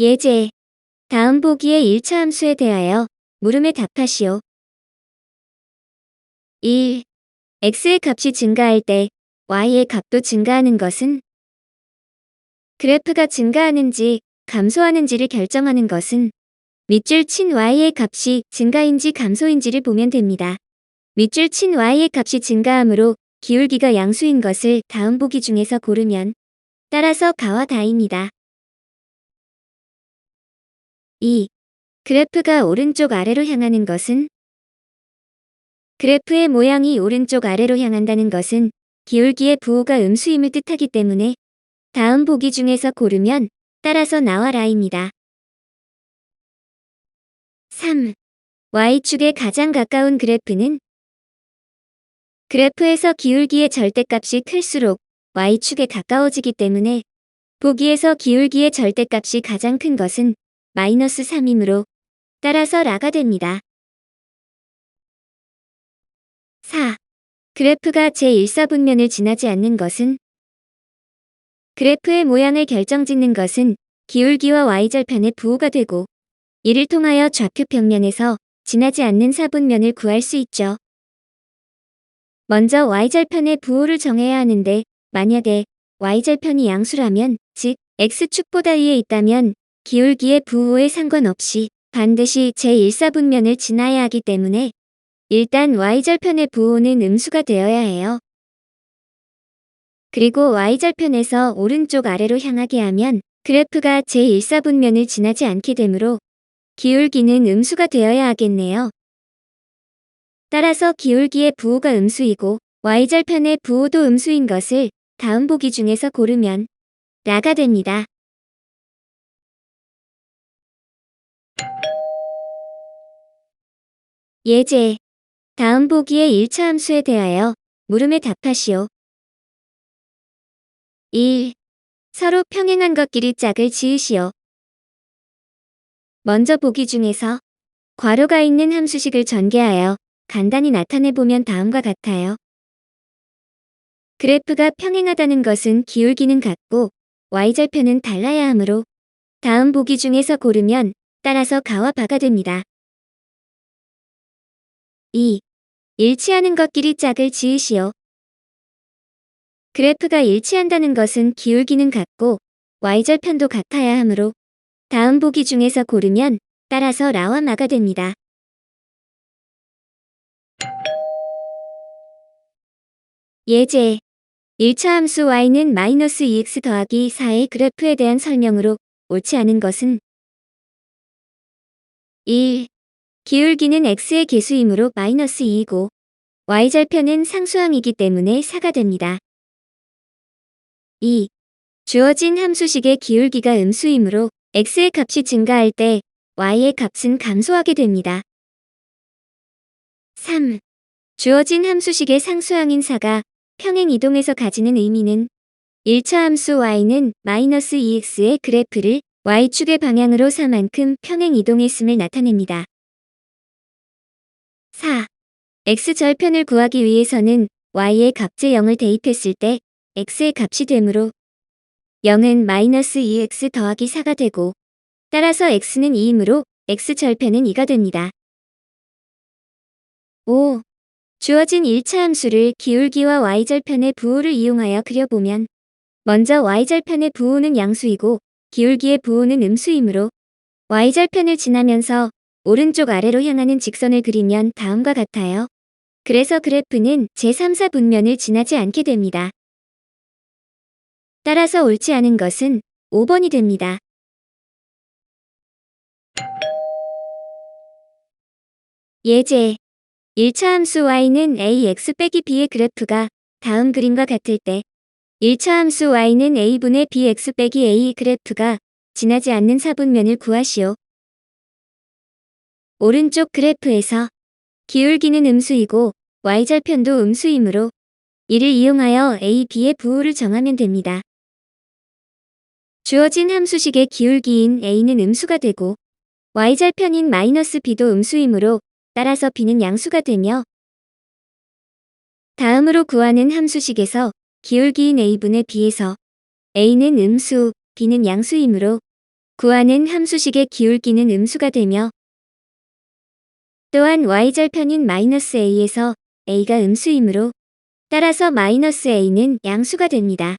예제. 다음 보기의 1차 함수에 대하여 물음에 답하시오. 1. x의 값이 증가할 때 y의 값도 증가하는 것은 그래프가 증가하는지 감소하는지를 결정하는 것은 밑줄 친 y의 값이 증가인지 감소인지를 보면 됩니다. 밑줄 친 y의 값이 증가하므로 기울기가 양수인 것을 다음 보기 중에서 고르면 따라서 가와 다입니다. 2. 그래프가 오른쪽 아래로 향하는 것은 그래프의 모양이 오른쪽 아래로 향한다는 것은 기울기의 부호가 음수임을 뜻하기 때문에 다음 보기 중에서 고르면 따라서 나와 라입니다. 3. y축에 가장 가까운 그래프는 그래프에서 기울기의 절대값이 클수록 y축에 가까워지기 때문에 보기에서 기울기의 절대값이 가장 큰 것은 마이너스 3이므로 따라서 라가 됩니다. 4. 그래프가 제1사분면을 지나지 않는 것은 그래프의 모양을 결정짓는 것은 기울기와 y절편의 부호가 되고 이를 통하여 좌표 평면에서 지나지 않는 사분면을 구할 수 있죠. 먼저 y절편의 부호를 정해야 하는데 만약에 y절편이 양수라면 즉 x축보다 위에 있다면 기울기의 부호에 상관없이 반드시 제1사분면을 지나야 하기 때문에 일단 y절편의 부호는 음수가 되어야 해요. 그리고 y절편에서 오른쪽 아래로 향하게 하면 그래프가 제1사분면을 지나지 않게 되므로 기울기는 음수가 되어야 하겠네요. 따라서 기울기의 부호가 음수이고 y절편의 부호도 음수인 것을 다음 보기 중에서 고르면 라가 됩니다. 예제. 다음 보기의 1차 함수에 대하여 물음에 답하시오. 1. 서로 평행한 것끼리 짝을 지으시오. 먼저 보기 중에서 괄호가 있는 함수식을 전개하여 간단히 나타내보면 다음과 같아요. 그래프가 평행하다는 것은 기울기는 같고 y절편은 달라야 하므로 다음 보기 중에서 고르면 따라서 가와 바가 됩니다. 2. 일치하는 것끼리 짝을 지으시오. 그래프가 일치한다는 것은 기울기는 같고 y절편도 같아야 하므로 다음 보기 중에서 고르면 따라서 라와 마가 됩니다. 예제. 1차 함수 y는 마이너스 2x 더하기 4의 그래프에 대한 설명으로 옳지 않은 것은 1. 기울기는 x의 개수이므로 마이너스 2이고 y절편은 상수항이기 때문에 4가 됩니다. 2. 주어진 함수식의 기울기가 음수이므로 x의 값이 증가할 때 y의 값은 감소하게 됩니다. 3. 주어진 함수식의 상수항인 4가 평행이동에서 가지는 의미는 1차 함수 y는 마이너스 2x의 그래프를 y축의 방향으로 4만큼 평행이동했음을 나타냅니다. 4. x절편을 구하기 위해서는 y의 값제 0을 대입했을 때 x의 값이 되므로 0은 마이너스 2x 더하기 4가 되고 따라서 x는 2이므로 x절편은 2가 됩니다. 5. 주어진 1차 함수를 기울기와 y절편의 부호를 이용하여 그려보면 먼저 y절편의 부호는 양수이고 기울기의 부호는 음수이므로 y절편을 지나면서 오른쪽 아래로 향하는 직선을 그리면 다음과 같아요. 그래서 그래프는 제3사분면을 지나지 않게 됩니다. 따라서 옳지 않은 것은 5번이 됩니다. 예제. 1차 함수 y는 ax 빼기 b의 그래프가 다음 그림과 같을 때 1차 함수 y는 a분의 bx 빼기 a의 그래프가 지나지 않는 사분면을 구하시오. 오른쪽 그래프에서 기울기는 음수이고 y절편도 음수이므로 이를 이용하여 a, b의 부호를 정하면 됩니다. 주어진 함수식의 기울기인 a는 음수가 되고 y절편인 마이너스 b도 음수이므로 따라서 b는 양수가 되며 다음으로 구하는 함수식에서 기울기인 a분의 b에서 a는 음수, b는 양수이므로 구하는 함수식의 기울기는 음수가 되며 또한 y절편인 -a에서 a가 음수이므로 따라서 -a는 양수가 됩니다.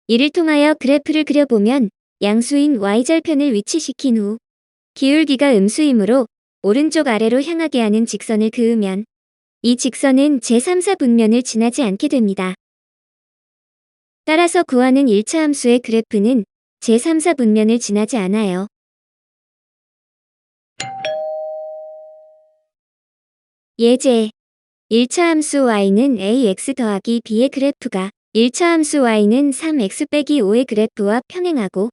이를 통하여 그래프를 그려보면 양수인 y절편을 위치시킨 후 기울기가 음수이므로 오른쪽 아래로 향하게 하는 직선을 그으면 이 직선은 제3사 분면을 지나지 않게 됩니다. 따라서 구하는 1차 함수의 그래프는 제3사 분면을 지나지 않아요. 예제 1차 함수 y는 ax 더하기 b의 그래프가 1차 함수 y는 3x-5의 그래프와 평행하고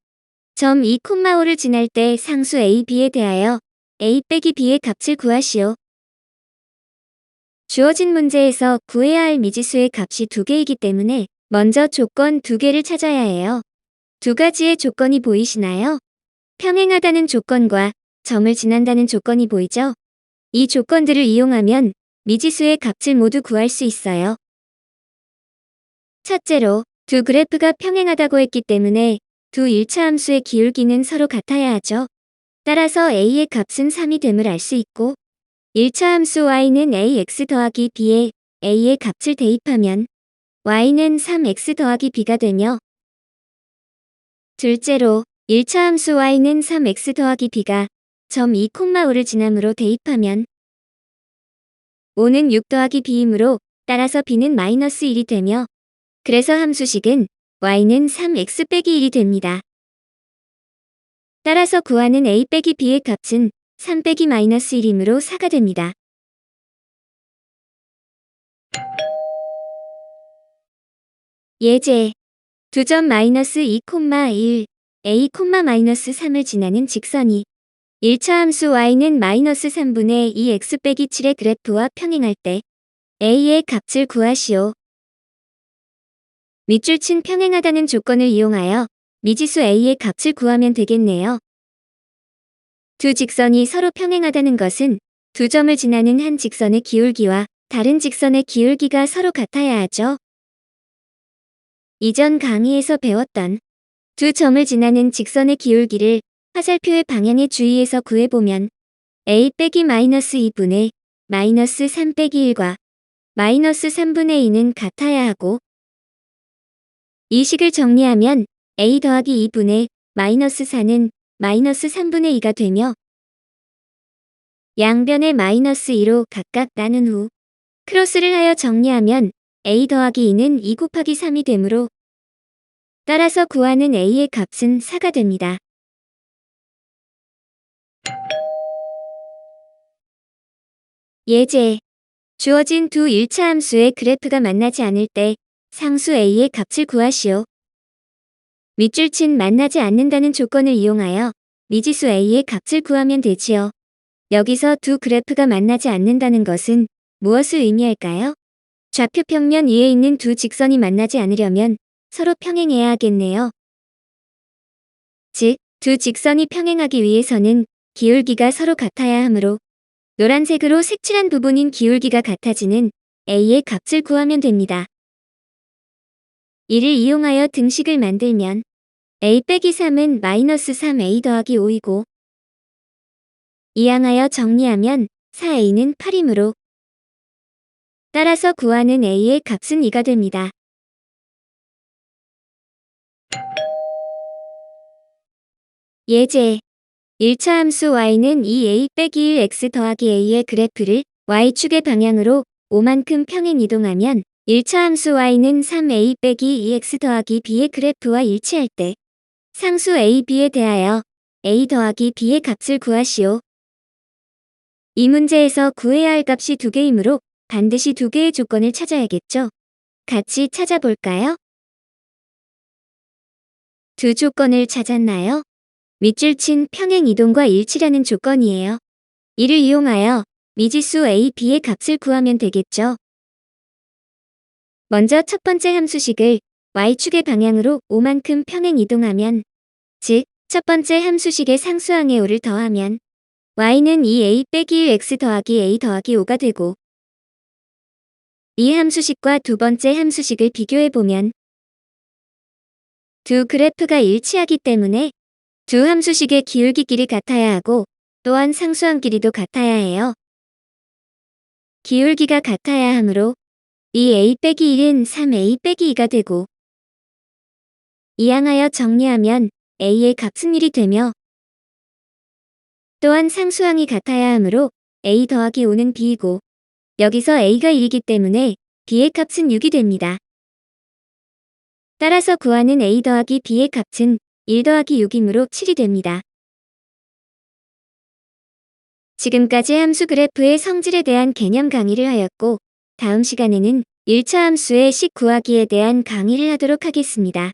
점 2,5를 지날 때 상수 a, b에 대하여 a-b의 값을 구하시오. 주어진 문제에서 구해야 할 미지수의 값이 2개이기 때문에 먼저 조건 2개를 찾아야 해요. 두 가지의 조건이 보이시나요? 평행하다는 조건과 점을 지난다는 조건이 보이죠? 이 조건들을 이용하면 미지수의 값을 모두 구할 수 있어요. 첫째로, 두 그래프가 평행하다고 했기 때문에 두 1차 함수의 기울기는 서로 같아야 하죠. 따라서 a의 값은 3이 됨을 알 수 있고 1차 함수 y는 ax 더하기 b에 a의 값을 대입하면 y는 3x 더하기 b가 되며 둘째로 1차 함수 y는 3x 더하기 b가 점 2,5를 지남으로 대입하면 5는 6 더하기 b이므로 따라서 b는 -1이 되며 그래서 함수식은 y는 3x-1이 됩니다. 따라서 구하는 a-b의 값은 3-1이므로 4가 됩니다. 예제 2점 -2,1 a, -3을 지나는 직선이 1차 함수 y는 -3분의 2x-7의 그래프와 평행할 때 a의 값을 구하시오. 밑줄 친 평행하다는 조건을 이용하여 미지수 a의 값을 구하면 되겠네요. 두 직선이 서로 평행하다는 것은 두 점을 지나는 한 직선의 기울기와 다른 직선의 기울기가 서로 같아야 하죠. 이전 강의에서 배웠던 두 점을 지나는 직선의 기울기를 화살표의 방향에 주의해서 구해보면 a-2분의 -3-1과 -3분의 2는 같아야 하고 이 식을 정리하면 a 더하기 2분의 -4는 -3분의 2가 되며 양변의 -2로 각각 나눈 후 크로스를 하여 정리하면 a 더하기 2는 2 곱하기 3이 되므로 따라서 구하는 a의 값은 4가 됩니다. 예제 주어진 두 1차 함수의 그래프가 만나지 않을 때 상수 a의 값을 구하시오. 밑줄 친 만나지 않는다는 조건을 이용하여 미지수 a의 값을 구하면 되지요. 여기서 두 그래프가 만나지 않는다는 것은 무엇을 의미할까요? 좌표 평면 위에 있는 두 직선이 만나지 않으려면 서로 평행해야 하겠네요. 즉, 두 직선이 평행하기 위해서는 기울기가 서로 같아야 하므로 노란색으로 색칠한 부분인 기울기가 같아지는 a의 값을 구하면 됩니다. 이를 이용하여 등식을 만들면 a-3은 -3a 더하기 5이고 이항하여 정리하면 4a는 8이므로 따라서 구하는 a의 값은 2가 됩니다. 예제 1차 함수 y는 2a-1x 더하기 a의 그래프를 y축의 방향으로 5만큼 평행 이동하면 1차 함수 y는 3a-2x 더하기 b의 그래프와 일치할 때 상수 a, b에 대하여 a 더하기 b의 값을 구하시오. 이 문제에서 구해야 할 값이 2개이므로 반드시 2개의 조건을 찾아야겠죠. 같이 찾아볼까요? 두 조건을 찾았나요? 밑줄 친 평행 이동과 일치라는 조건이에요. 이를 이용하여 미지수 a, b의 값을 구하면 되겠죠. 먼저 첫 번째 함수식을 y축의 방향으로 5만큼 평행 이동하면 즉, 첫 번째 함수식의 상수항에 5를 더하면 y는 2a-1x 더하기 a 더하기 5가 되고 이 함수식과 두 번째 함수식을 비교해보면 두 그래프가 일치하기 때문에 두 함수식의 기울기끼리 같아야 하고 또한 상수함 길이도 같아야 해요. 기울기가 같아야 하므로 2a 빼기 1은 3a 빼기 2가 되고 이항하여 정리하면 a의 값은 1이 되며 또한 상수항이 같아야 하므로 a 더하기 5는 b이고 여기서 a가 1이기 때문에 b의 값은 6이 됩니다. 따라서 구하는 a 더하기 b의 값은 1 더하기 6이므로 7이 됩니다. 지금까지 함수 그래프의 성질에 대한 개념 강의를 하였고 다음 시간에는 1차 함수의 식 구하기에 대한 강의를 하도록 하겠습니다.